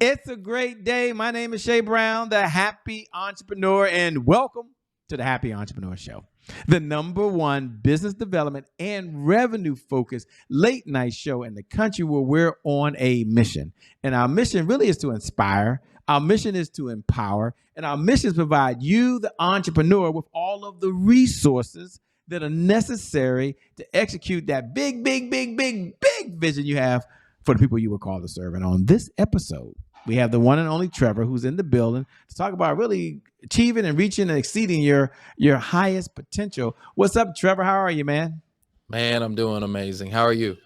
It's a great day. My name is Shay Brown, the happy entrepreneur, and welcome to the Happy Entrepreneur Show, the number one business development and revenue focused late night show in the country where we're on a mission. And our mission really is to inspire, our mission is to empower, and our mission is to provide you, the entrepreneur, with all of the resources that are necessary to execute that big vision you have for the people you were called to serve. And on this episode, we have the one and only Trevor who's in the building to talk about really achieving and reaching and exceeding your highest potential. What's up, Trevor? How are you, man? Man, I'm doing amazing. How are you?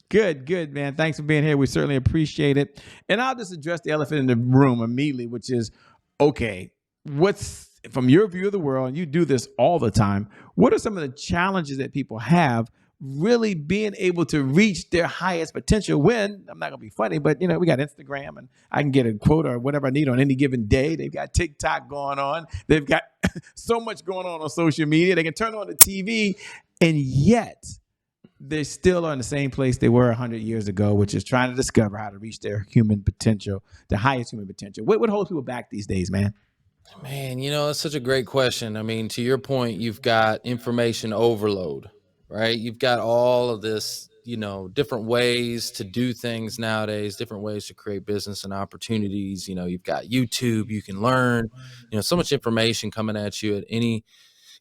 Good, man. Thanks for being here. We certainly appreciate it. And I'll just address the elephant in the room immediately, which is, okay, what's from your view of the world, and you do this all the time, what are some of the challenges that people have really being able to reach their highest potential when, I'm not going to be funny, but we got Instagram and I can get a quote or whatever I need on any given day. They've got TikTok going on. They've got so much going on social media. They can turn on the TV, and yet they still are in the same place they were 100 years ago, which is trying to discover how to reach their human potential, the highest human potential. What holds people back these days, man? Man, that's such a great question. I mean, to your point, you've got information overload, right? You've got all of this, different ways to do things nowadays, different ways to create business and opportunities. You've got YouTube, you can learn, so much information coming at you at any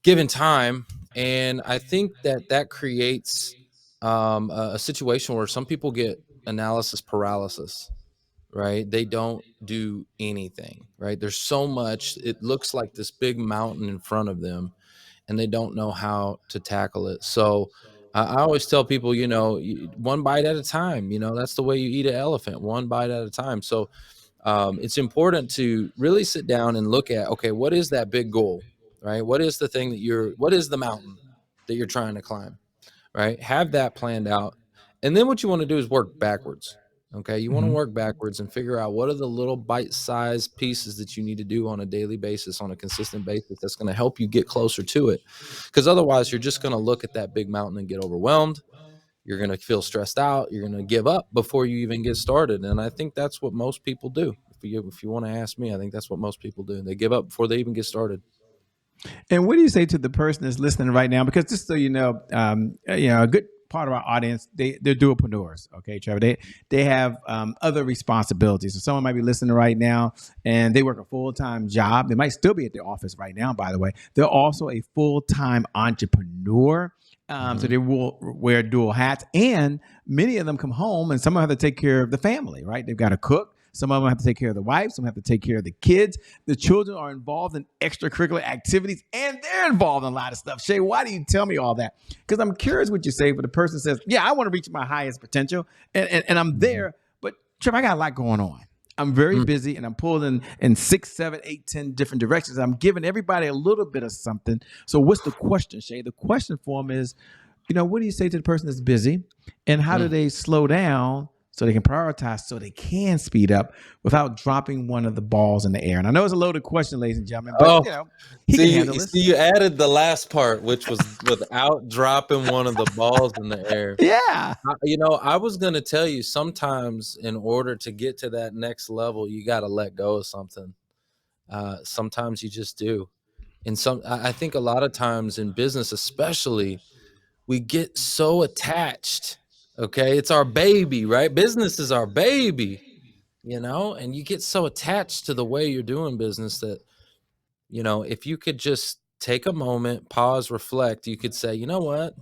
given time. And I think that creates a situation where some people get analysis paralysis. Right? They don't do anything, right? There's so much, it looks like this big mountain in front of them, and they don't know how to tackle it. So I always tell people, one bite at a time, that's the way you eat an elephant, one bite at a time. So it's important to really sit down and look at, okay, what is that big goal, right? What is the thing what is the mountain that you're trying to climb, right? Have that planned out. And then what you want to do is work backwards. Okay. You want to work backwards and figure out what are the little bite-sized pieces that you need to do on a daily basis, on a consistent basis, that's going to help you get closer to it. Because otherwise you're just going to look at that big mountain and get overwhelmed. You're going to feel stressed out. You're going to give up before you even get started. And I think that's what most people do. If you want to ask me, I think that's what most people do. They give up before they even get started. And what do you say to the person that's listening right now? Because just so a good part of our audience, they're dualpreneurs. Okay, Trevor, they have other responsibilities. So someone might be listening right now, and they work a full-time job. They might still be at the office right now. By the way, they're also a full-time entrepreneur. So they will wear dual hats, and many of them come home, and some of them have to take care of the family. Right? They've got to cook. Some of them have to take care of the wife. Some have to take care of the kids. The children are involved in extracurricular activities, and they're involved in a lot of stuff. Shay, why do you tell me all that? Because I'm curious what you say. But the person says, yeah, I want to reach my highest potential, and I'm there. But Trevor, I got a lot going on. I'm very busy, and I'm pulled in 6, 7, 8, 10 different directions. I'm giving everybody a little bit of something. So what's the question, Shay? The question for them is, what do you say to the person that's busy, and how do they slow down so they can prioritize, so they can speed up without dropping one of the balls in the air? And I know it's a loaded question, ladies and gentlemen, but he can handle this. You added the last part, which was without dropping one of the balls in the air. Yeah. I was going to tell you, sometimes in order to get to that next level, you got to let go of something. Sometimes you just do. And I think a lot of times in business, especially, we get so attached. Okay. It's our baby, right? Business is our baby, and you get so attached to the way you're doing business that, if you could just take a moment, pause, reflect, you could say, you know what,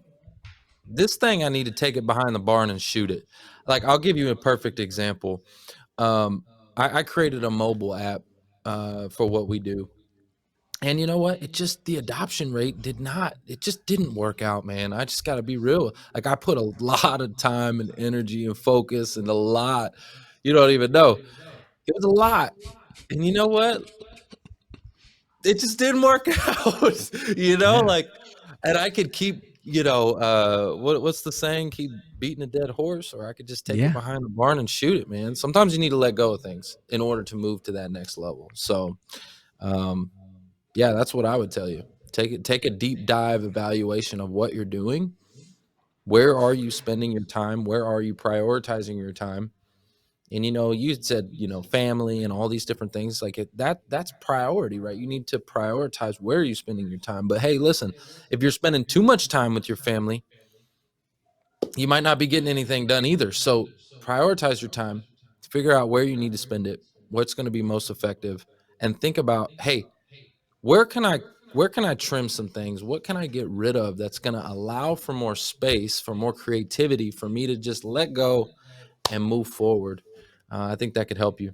this thing, I need to take it behind the barn and shoot it. Like, I'll give you a perfect example. I created a mobile app for what we do. And you know what? The adoption rate just didn't work out, man. I just got to be real. Like, I put a lot of time and energy and focus and a lot, you don't even know. It was a lot. And you know what? It just didn't work out, like, and I could keep, what's the saying? Keep beating a dead horse, or I could just take it behind the barn and shoot it, man. Sometimes you need to let go of things in order to move to that next level. So, yeah, that's what I would tell you. Take a deep dive evaluation of what you're doing. Where are you spending your time? Where are you prioritizing your time? And you said, family and all these different things, like that's priority, right? You need to prioritize where you're spending your time. But hey, listen, if you're spending too much time with your family, you might not be getting anything done either. So prioritize your time, figure out where you need to spend it, what's going to be most effective, and think about, hey, where can I where can I trim some things? What can I get rid of that's going to allow for more space, for more creativity, for me to just let go and move forward? I think that could help you.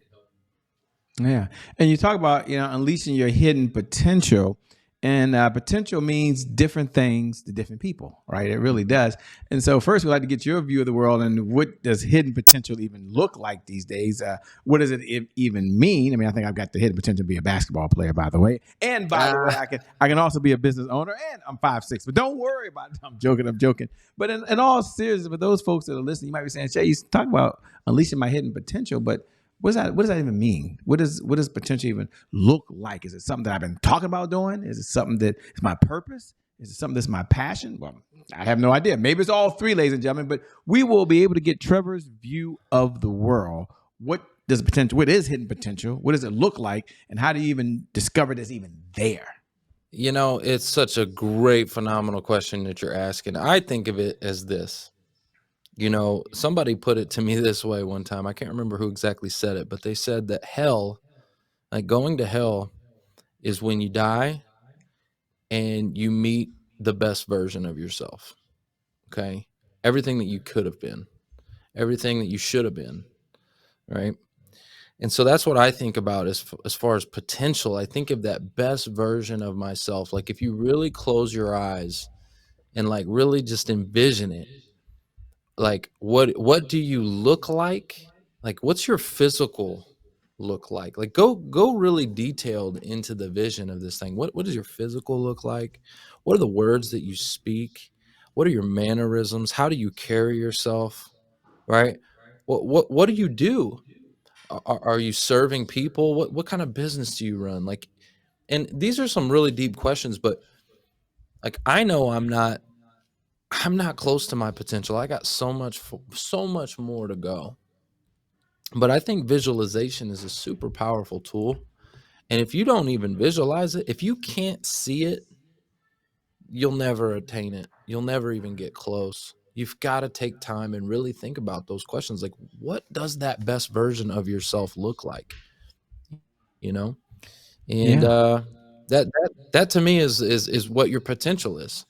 Yeah. And you talk about, unleashing your hidden potential. And potential means different things to different people, right? It really does. And so, first, we'd like to get your view of the world and what does hidden potential even look like these days? What does it even mean? I mean, I think I've got the hidden potential to be a basketball player, by the way. And by the way, Ah, I can also be a business owner, and I'm 5'6". But don't worry about it. I'm joking. I'm joking. But in all seriousness, for those folks that are listening, you might be saying, "Shay, you talk about unleashing my hidden potential, but what does that even mean? What does potential even look like? Is it something that I've been talking about doing? Is it something that is my purpose? Is it something that's my passion? Well, I have no idea. Maybe it's all three, ladies and gentlemen, but we will be able to get Trevor's view of the world. What is hidden potential? What does it look like? And how do you even discover it's even there? it's such a great, phenomenal question that you're asking. I think of it as this. Somebody put it to me this way one time. I can't remember who exactly said it, but they said that hell, like going to hell, is when you die and you meet the best version of yourself. Okay. Everything that you could have been, everything that you should have been. Right. And so that's what I think about as far as potential. I think of that best version of myself. Like if you really close your eyes and like really just envision it, like what do you look like? Like what's your physical look like? Like go really detailed into the vision of this thing. What does your physical look like? What are the words that you speak? What are your mannerisms? How do you carry yourself? Right? What do you do? Are you serving people? What kind of business do you run? Like, and these are some really deep questions, but like I know I'm not close to my potential. I got so much more to go. But I think visualization is a super powerful tool. And if you don't even visualize it, if you can't see it, you'll never attain it. You'll never even get close. You've got to take time and really think about those questions. Like, what does that best version of yourself look like? You know? And Yeah. that to me is what your potential is.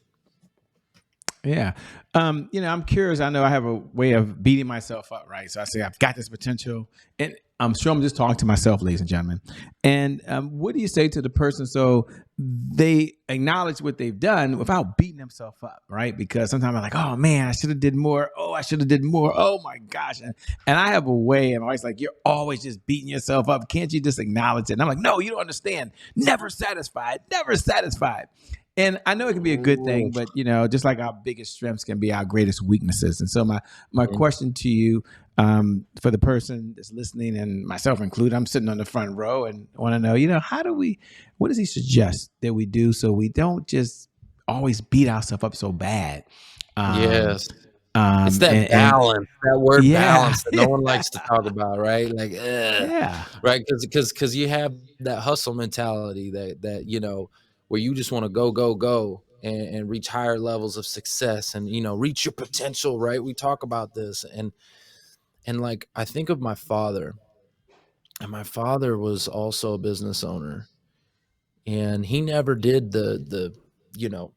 Yeah. I'm curious. I know I have a way of beating myself up, right? So I say, I've got this potential. And I'm sure I'm just talking to myself, ladies and gentlemen. And what do you say to the person so they acknowledge what they've done without beating themselves up, right? Because sometimes I'm like, oh man, I should have did more. Oh, I should have did more. Oh my gosh. And I have a way, and I'm always like, you're always just beating yourself up. Can't you just acknowledge it? And I'm like, no, you don't understand. Never satisfied. Never satisfied. And I know it can be a good Ooh. thing, but just like our biggest strengths can be our greatest weaknesses. And so my Mhm. question to you, for the person that's listening and myself included, I'm sitting on the front row and want to know, what does he suggest that we do so we don't just always beat ourselves up so bad? Um, Yes. It's that and balance, that word yeah, balance that no one likes to talk about, right? Like, ugh, yeah, right? Because you have that hustle mentality that where you just wanna go, go, go and reach higher levels of success and, reach your potential, right? We talk about this and, like, I think of my father, and my father was also a business owner, and he never did the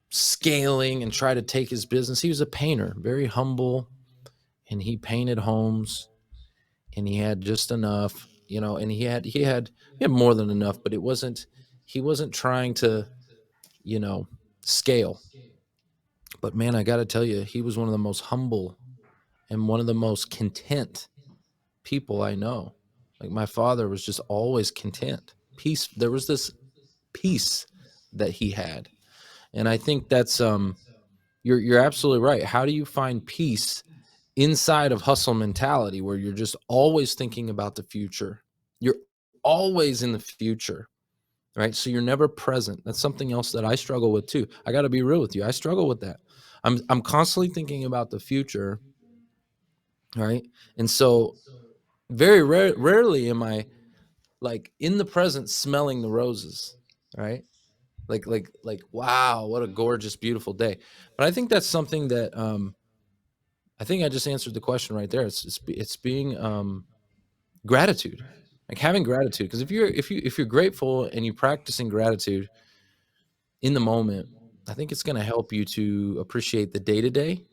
scaling and try to take his business. He was a painter, very humble, and he painted homes and he had just enough, and he had more than enough, but he wasn't trying to, you know, scale. But man, I got to tell you, he was one of the most humble and one of the most content people I know. Like my father was just always content. Peace, there was this peace that he had. And I think that's you're absolutely right. How do you find peace inside of hustle mentality where you're just always thinking about the future? You're always in the future, right? So you're never present. That's something else that I struggle with too. I got to be real with you. I struggle with that. I'm constantly thinking about the future, right? And so very rarely am I like in the present smelling the roses, right? Like wow, what a gorgeous, beautiful day. But I think that's something that I think I just answered the question right there. It's being gratitude, like having gratitude. Because if you're grateful and you practicing gratitude in the moment, I think it's going to help you to appreciate the day to day.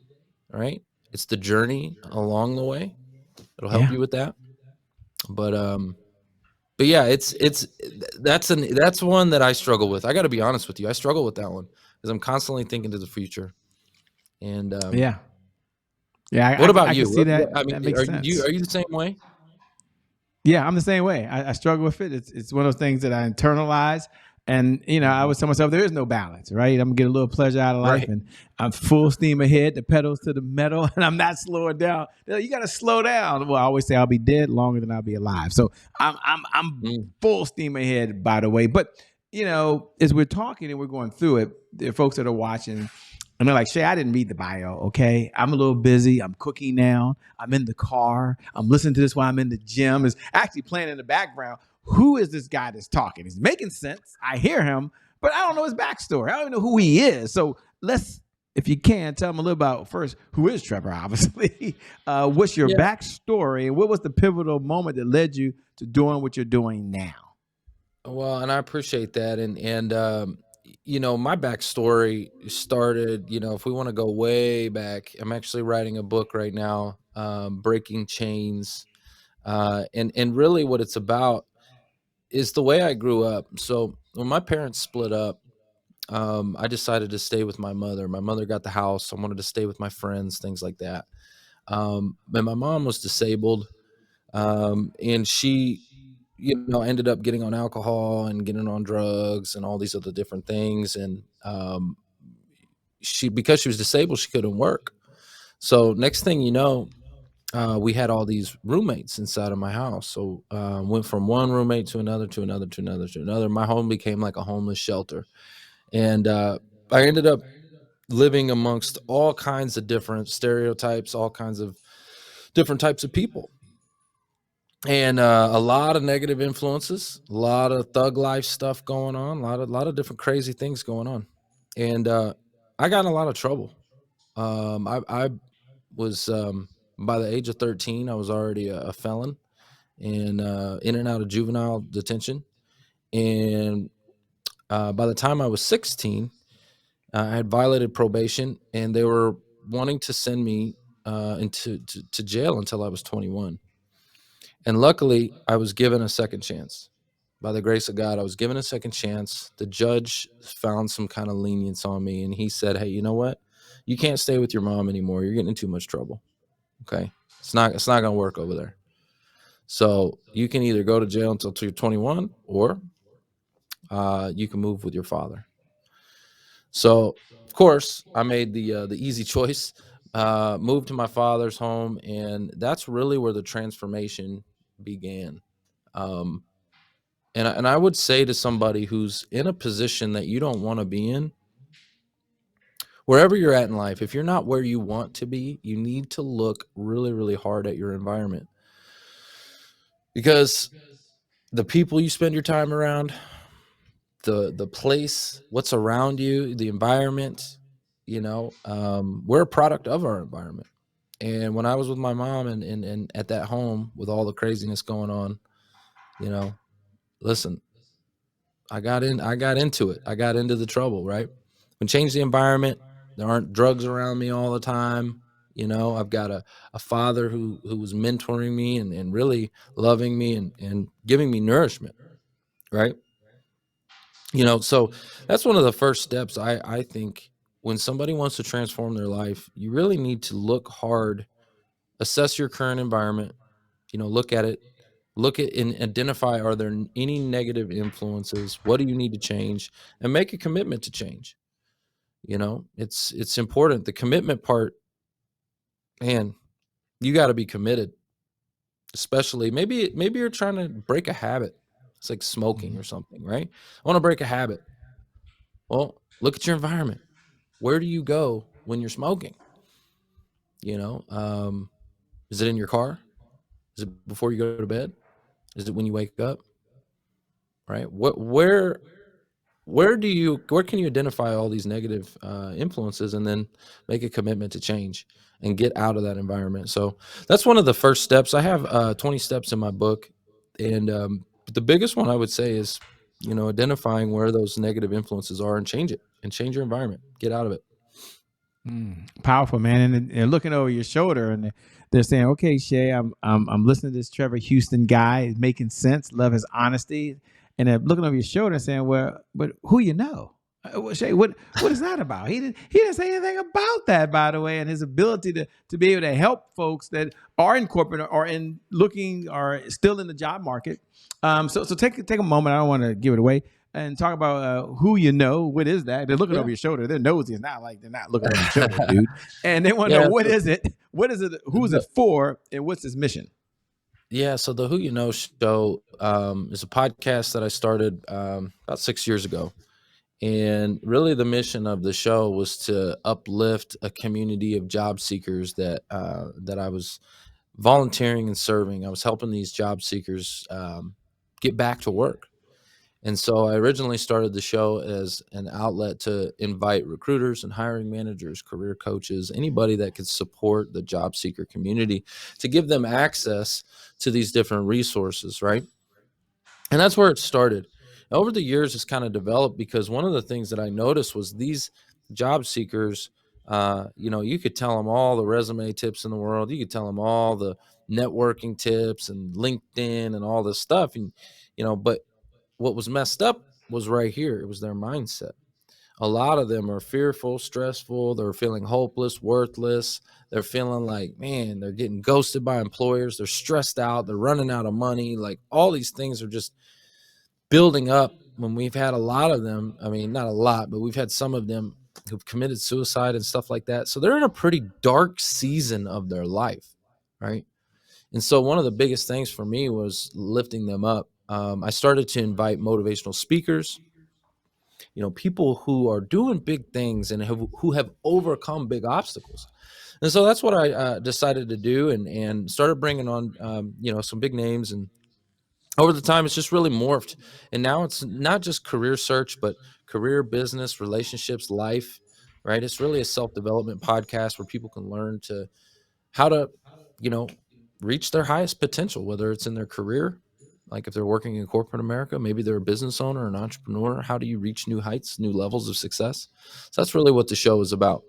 Right? It's the journey along the way. It'll help Yeah. you with that. But but yeah, that's one that I struggle with. I got to be honest with you. I struggle with that one because I'm constantly thinking to the future. And Yeah. Yeah. what about I can you? see that. I mean, That makes sense. are you the same way? Yeah, I'm the same way. I struggle with it. It's one of those things that I internalize. And, I Mhm. always tell myself there is no balance, right? I'm gonna get a little pleasure out of life, Right. and I'm full steam ahead, the pedals to the metal, and I'm not slowing down. You got to slow down. Well, I always say I'll be dead longer than I'll be alive. So I'm Mm. full steam ahead, by the way. But as we're talking and we're going through it, there are folks that are watching, and they're like, Shay, I didn't read the bio. Okay, I'm a little busy. I'm cooking now. I'm in the car. I'm listening to this while I'm in the gym. It's actually playing in the background. Who is this guy that's talking? He's making sense. I hear him, but I don't know his backstory. I don't even know who he is. So let's, if you can, tell him a little about first who is Trevor. Obviously, what's your Yeah. backstory, and what was the pivotal moment that led you to doing what you're doing now? Well, and I appreciate that. And my backstory started. If we want to go way back, I'm actually writing a book right now, Breaking Chains, and really what it's about is the way I grew up. So when my parents split up, I decided to stay with my mother. My mother got the house. I wanted to stay with my friends, things like that. And my mom was disabled, and she, ended up getting on alcohol and getting on drugs and all these other different things. And because she was disabled, she couldn't work. So next thing you know, we had all these roommates inside of my house. So went from one roommate to another, to another, to another, to another. My home became like a homeless shelter, and I ended up living amongst all kinds of different stereotypes, all kinds of different types of people, and a lot of negative influences, a lot of thug life stuff going on, a lot of different crazy things going on, and I got in a lot of trouble. I was by the age of 13, I was already a felon and in and out of juvenile detention, and by the time I was 16, I had violated probation, and they were wanting to send me into jail until I was 21. And luckily, I was given a second chance. By the grace of God, I was given a second chance. The judge found some kind of lenience on me, and he said, "Hey, you know what? You can't stay with your mom anymore. You're getting in too much trouble. Okay, it's not gonna work over there. So you can either go to jail until you're 21, or you can move with your father." So of course, I made the easy choice, moved to my father's home, and that's really where the transformation began. Um, and I would say to somebody who's in a position that you don't want to be in, wherever you're at in life, if you're not where you want to be, you need to look really, really hard at your environment, because the people you spend your time around, the place, what's around you, the environment, we're a product of our environment. And when I was with my mom and at that home with all the craziness going on, you know, listen, I got into it. I got into the trouble, right? When change the environment, there aren't drugs around me all the time. I've got a father who was mentoring me and really loving me and giving me nourishment, right? So that's one of the first steps. I think when somebody wants to transform their life, you really need to look hard, assess your current environment, look at it, look at and identify, are there any negative influences? What do you need to change? And make a commitment to change. It's important. The commitment part, man, you got to be committed, especially maybe you're trying to break a habit. It's like smoking or something, right? I want to break a habit. Well, look at your environment. Where do you go when you're smoking? Is it in your car? Is it before you go to bed? Is it when you wake up? Right? Where can you identify all these negative influences and then make a commitment to change and get out of that environment? So that's one of the first steps. I have 20 steps in my book, and the biggest one I would say is, identifying where those negative influences are and change it and change your environment. Get out of it. Powerful, man. And looking over your shoulder, and they're saying, "Okay, Shay, I'm listening to this Trevor Houston guy. He's making sense. Love his honesty." And they're looking over your shoulder and saying, "Well, but who you know? Well, Shay, what is that about?" He didn't say anything about that, by the way, and his ability to be able to help folks that are in corporate or in looking or still in the job market. So take a moment. I don't want to give it away. And talk about who you know. What is that? They're looking Yeah. over your shoulder. They're nosy. It's not like they're not looking over your shoulder, dude. And they want to Yeah. know what is it? What is it? Who's it for? And what's its mission? Yeah, so the Who You Know show is a podcast that I started about 6 years ago. And really, the mission of the show was to uplift a community of job seekers that I was volunteering and serving. I was helping these job seekers get back to work. And so I originally started the show as an outlet to invite recruiters and hiring managers, career coaches, anybody that could support the job seeker community, to give them access to these different resources, right? And that's where it started. Over the years, it's kind of developed because one of the things that I noticed was these job seekers, you could tell them all the resume tips in the world. You could tell them all the networking tips and LinkedIn and all this stuff. And, but what was messed up was right here. It was their mindset. A lot of them are fearful, stressful. They're feeling hopeless, worthless. They're feeling like, man, they're getting ghosted by employers. They're stressed out. They're running out of money. Like, all these things are just building up when we've had a lot of them. I mean, not a lot, but we've had some of them who've committed suicide and stuff like that. So they're in a pretty dark season of their life, right? And so one of the biggest things for me was lifting them up. I started to invite motivational speakers, people who are doing big things and who have overcome big obstacles. And so that's what I decided to do, and started bringing on, some big names. And over the time, it's just really morphed. And now it's not just career search, but career, business, relationships, life, right? It's really a self-development podcast where people can learn how to, you know, reach their highest potential, whether it's in their career, like if they're working in corporate America, maybe they're a business owner, an entrepreneur. How do you reach new heights, new levels of success? So that's really what the show is about.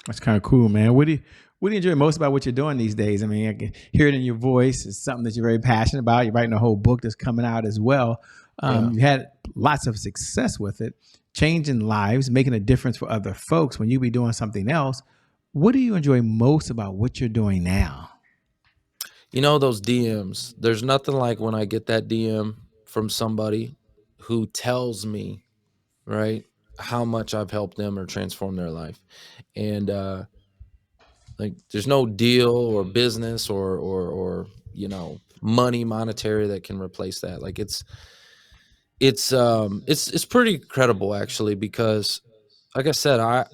That's kind of cool, man. What do you enjoy most about what you're doing these days? I mean, I can hear it in your voice. It's something that you're very passionate about. You're writing a whole book that's coming out as well. Yeah. You had lots of success with it, changing lives, making a difference for other folks when you be doing something else. What do you enjoy most about what you're doing now? Those DMs, there's nothing like when I get that DM from somebody who tells me, right, how much I've helped them or transformed their life. And like, there's no deal or business or money, monetary, that can replace that. Like, it's pretty incredible, actually, because, like I said,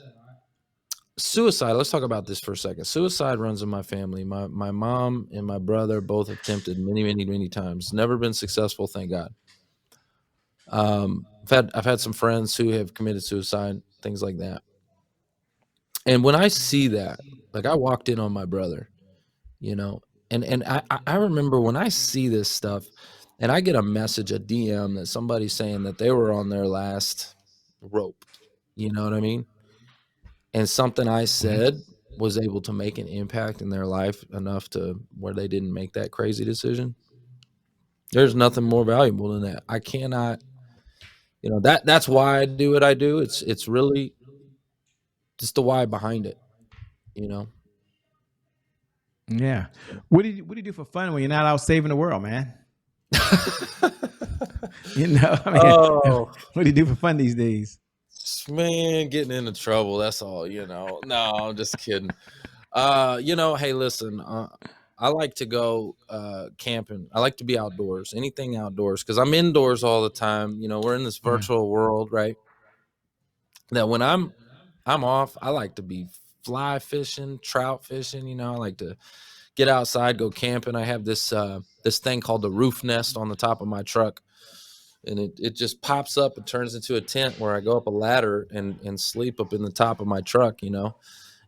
suicide, let's talk about this for a second. Suicide runs in my family. My mom and my brother both attempted many, many, many times. Never been successful, thank God. I've had some friends who have committed suicide, things like that. And when I see that, like, I walked in on my brother, you know, and I remember when I see this stuff and I get a message, a DM, that somebody's saying that they were on their last rope, you know what I mean? And something I said was able to make an impact in their life enough to where they didn't make that crazy decision. There's nothing more valuable than that. I cannot, that's why I do what I do. It's really just the why behind it, you know. Yeah. What do you do for fun when you're not out saving the world, man? I mean, Oh, what do you do for fun these days? man, getting into trouble. That's all, No, I'm just kidding. Hey, listen, I like to go camping. I like to be outdoors, anything outdoors, because I'm indoors all the time. We're in this Yeah. virtual world, right? That when I'm off, I like to be fly fishing, trout fishing. I like to get outside, go camping. I have this this thing called the roof nest on the top of my truck, and it just pops up and turns into a tent where I go up a ladder and sleep up in the top of my truck, you know.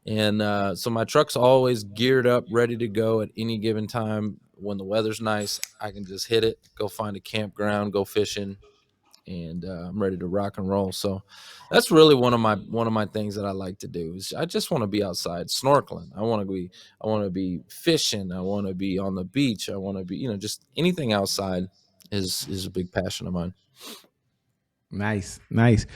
And so my truck's always geared up, ready to go at any given time. When the weather's nice, I can just hit it, go find a campground, go fishing, and I'm ready to rock and roll. So that's really one of my things that I like to do. Is I just want to be outside snorkeling. I want to be fishing. I want to be on the beach. I want to be, you know, just anything outside is a big passion of mine. Nice, nice.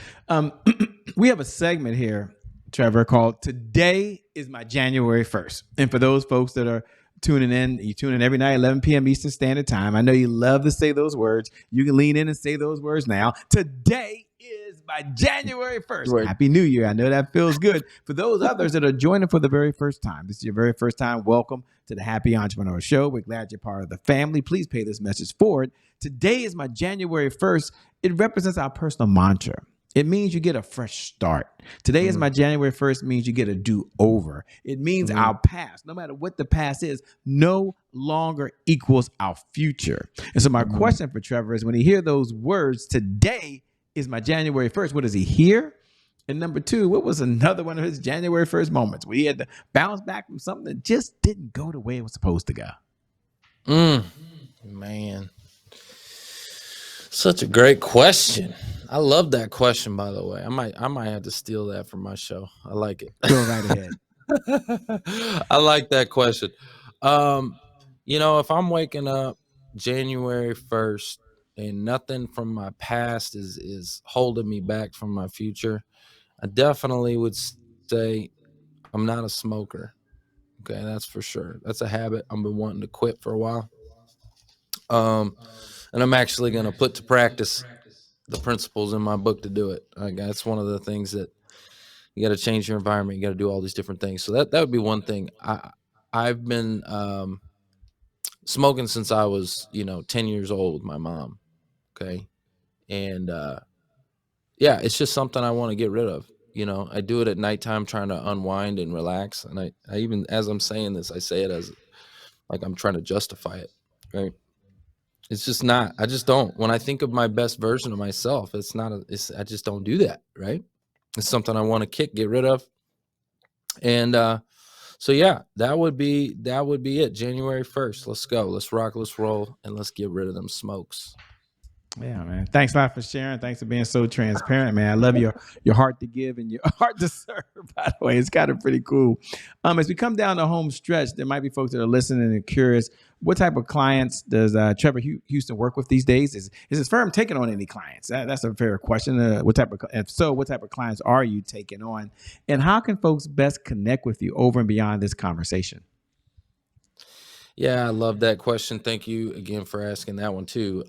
We have a segment here, Trevor, called "Today is my January 1st." And for those folks that are tuning in, you tune in every night, 11 p.m. Eastern Standard Time. I know you love to say those words. You can lean in and say those words now. Today is my January 1st. Right. Happy New Year. I know that feels good. For those others that are joining for the very first time, this is your very first time, welcome to the Happy Entrepreneur Show. We're glad you're part of the family. Please pay this message forward. Today is my January 1st. It represents our personal mantra. It means you get a fresh start. Today is my January 1st means you get a do-over. It means our past, no matter what the past is, no longer equals our future. And so my question for Trevor is, when he hear those words, today is my January 1st, what does he hear? And number two, what was another one of his January 1st moments where he had to bounce back from something that just didn't go the way it was supposed to go? Man, such a great question. I love that question, by the way. I might have to steal that from my show. I like it. Go right ahead. I like that question. You know, if I'm waking up January 1st and nothing from my past is holding me back from my future, I definitely would say I'm not a smoker. Okay, that's for sure. That's a habit I've been wanting to quit for a while. And I'm actually going to put to practice the principles in my book to do it. That's one of the things that you got to change your environment. You got to do all these different things. So that would be one thing. I've been smoking since I was, 10 years old with my mom. Okay. And yeah, it's just something I want to get rid of. I do it at nighttime trying to unwind and relax. And I even, as I'm saying this, I say it as like I'm trying to justify it. Right. It's just not, I just don't, when I think of my best version of myself, I just don't do that. Right. It's something I want to get rid of. And, so yeah, that would be it. January 1st. Let's go. Let's rock, let's roll, and let's get rid of them smokes. Yeah, man. Thanks a lot for sharing. Thanks for being so transparent, man. I love your heart to give and your heart to serve, by the way. It's kind of pretty cool. As we come down the home stretch, there might be folks that are listening and curious, what type of clients does Trevor Houston work with these days? Is his firm taking on any clients? That's a fair question. If so, what type of clients are you taking on? And how can folks best connect with you over and beyond this conversation? Yeah, I love that question. Thank you again for asking that one too.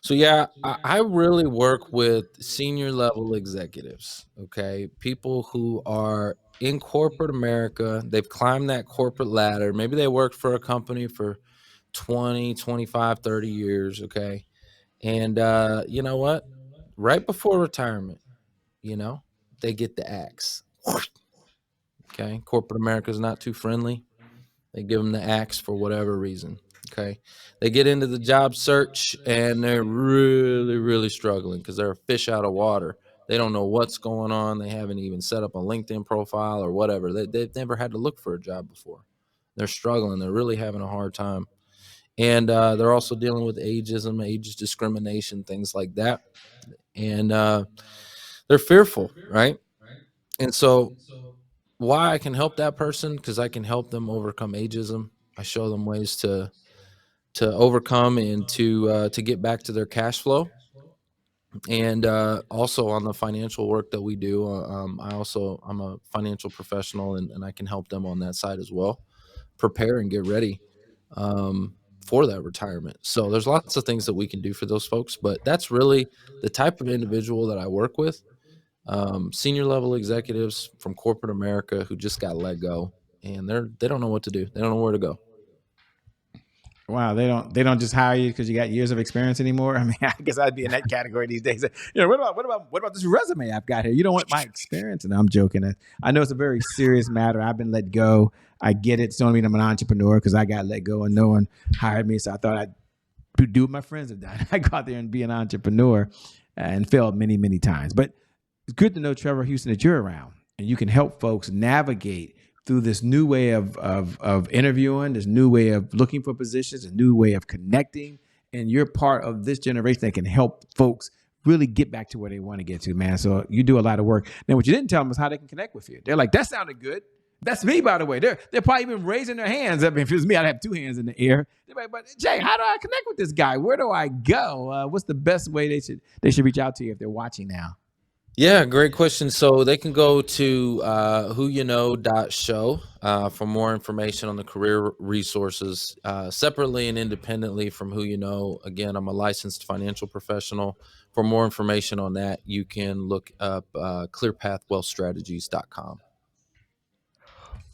So yeah, I really work with senior level executives, okay? People who are in corporate America. They've climbed that corporate ladder. Maybe they worked for a company for 20, 25, 30 years, okay? And you know what? Right before retirement, you know, they get the axe. Okay? Corporate America is not too friendly. They give them the axe for whatever reason. Okay. They get into the job search and they're really, really struggling because they're a fish out of water. They don't know what's going on. They haven't even set up a LinkedIn profile or whatever. They've never had to look for a job before. They're struggling. They're really having a hard time. And they're also dealing with ageism, age discrimination, things like that. And they're fearful, right? And so why I can help that person, because I can help them overcome ageism. I show them ways to overcome and to get back to their cash flow. And also on the financial work that we do, I'm a financial professional, and I can help them on that side as well, prepare and get ready for that retirement. So there's lots of things that we can do for those folks, but that's really the type of individual that I work with. Senior level executives from corporate America who just got let go, and they don't know what to do. They don't know where to go. Wow, they don't just hire you because you got years of experience anymore. I mean, I guess I'd be in that category these days. What about this resume I've got here? You don't want my experience? And I'm joking. I know it's a very serious matter. I've been let go. I get it. It's the only reason I'm an entrepreneur because I got let go and no one hired me. So I thought I'd do what my friends have done. I go out there and be an entrepreneur and failed many, many times. But it's good to know, Trevor Houston, that you're around and you can help folks navigate through this new way of interviewing, this new way of looking for positions, a new way of connecting. And you're part of this generation that can help folks really get back to where they want to get to, man. So you do a lot of work. Now, what you didn't tell them is how they can connect with you. They're like, that sounded good. That's me, by the way. They're probably even raising their hands. I mean, if it was me, I'd have two hands in the air. They're like, but Jay, how do I connect with this guy? Where do I go? What's the best way they should reach out to you if they're watching now? Yeah, great question. So they can go to whoyouknow.show for more information on the career resources separately and independently from Who You Know. Again, I'm a licensed financial professional. For more information on that, you can look up clearpathwealthstrategies.com.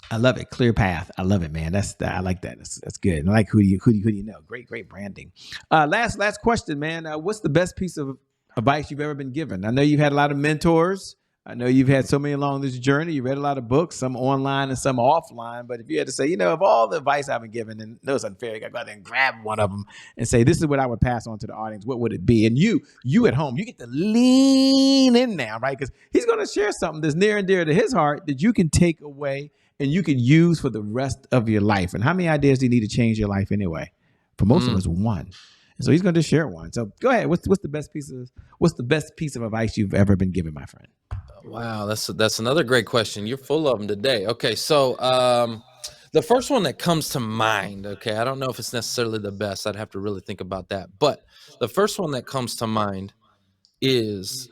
I love it. Clear path. I love it, man. I like that. That's good. I like who do you know? Great branding. Last question, man. What's the best piece of advice you've ever been given? I know you've had a lot of mentors. I know you've had so many along this journey. You read a lot of books, some online and some offline. But if you had to say, of all the advice I've been given, and no, it's unfair, you got to go out there and grab one of them and say, this is what I would pass on to the audience. What would it be? And you at home, you get to lean in now, right? Because he's going to share something that's near and dear to his heart that you can take away and you can use for the rest of your life. And how many ideas do you need to change your life anyway? For most of us, one. And so he's going to share one. So go ahead. What's the best piece of advice you've ever been given, my friend? Wow, that's another great question. You're full of them today. Okay, so the first one that comes to mind, okay, I don't know if it's necessarily the best. I'd have to really think about that. But the first one that comes to mind is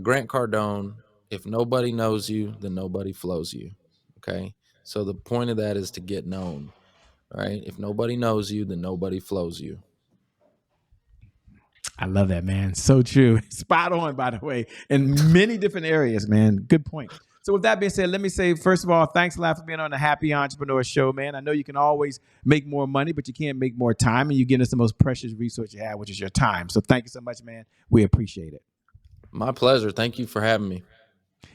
Grant Cardone, if nobody knows you, then nobody flows you. Okay, so the point of that is to get known, right? If nobody knows you, then nobody flows you. I love that, man. So true. Spot on, by the way, in many different areas, man. Good point. So with that being said, let me say, first of all, thanks a lot for being on the Happy Entrepreneur Show, man. I know you can always make more money, but you can't make more time, and you're getting us the most precious resource you have, which is your time. So thank you so much, man. We appreciate it. My pleasure. Thank you for having me.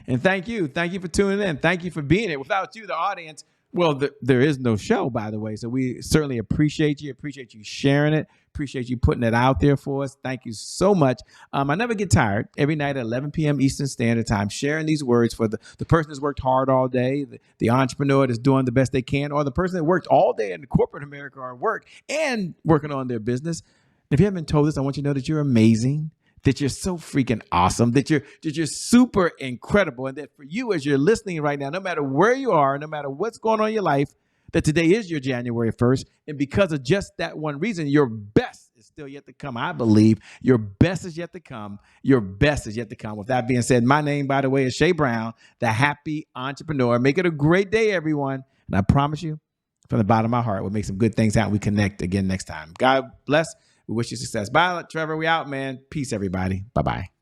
And thank you. Thank you for tuning in. Thank you for being here. Without you, the audience, well, there is no show, by the way. So we certainly appreciate you sharing it, appreciate you putting it out there for us. Thank you so much. I never get tired. Every night at 11 p.m. Eastern Standard Time, sharing these words for the person that's worked hard all day, the entrepreneur that's doing the best they can, or the person that worked all day in corporate America or work and working on their business. If you haven't been told this, I want you to know that you're amazing, that you're so freaking awesome, that you're super incredible, and that for you as you're listening right now, no matter where you are, no matter what's going on in your life, that today is your January 1st. And because of just that one reason, your best is still yet to come. I believe your best is yet to come. Your best is yet to come. With that being said, my name, by the way, is Shay Brown, the Happy Entrepreneur. Make it a great day, everyone. And I promise you, from the bottom of my heart, we'll make some good things happen. We connect again next time. God bless. We wish you success. Bye, Trevor. We out, man. Peace, everybody. Bye-bye.